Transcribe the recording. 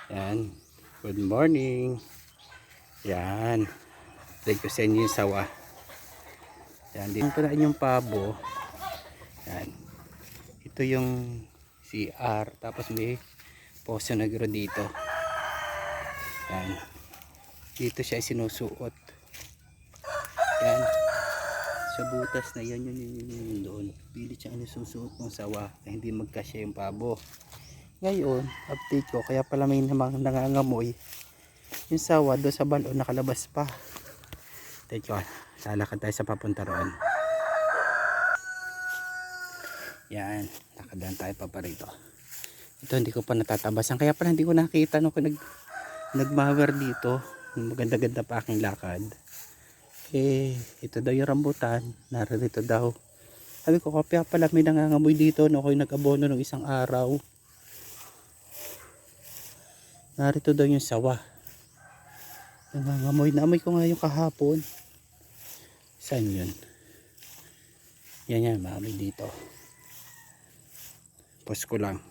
Yan. Good morning. Yan. Thank you sa inyo yung sawa. Yan. Dito pala yung pabo. Yan. Ito yung CR. Tapos may poso negro dito. Yan. Dito siya sinusuot. Yan. Sa butas na yan yun doon. Pilit siya sinusuot ng sawa. Kaya hindi magkasya yung pabo. Ngayon, update ko, kaya pala may namang nangangamoy. Yung sawa doon sa balon nakalabas pa. Teka, lalakad tayo sa papunta roon. Yan, lakadaan tayo pa rito. Ito hindi ko pa natatabasan, kaya pala hindi ko nakita nung nagmower dito. Maganda-ganda pa aking lakad. Ito daw yung rambutan, narito daw. Sabi ko, kaya pala may nangangamoy dito no, ako yung nag-abono ng isang araw. Narito daw yung sawa. Nangangamoy. Naamoy ko nga yung kahapon. Saan yun? Yan, maamoy dito. Pause ko lang.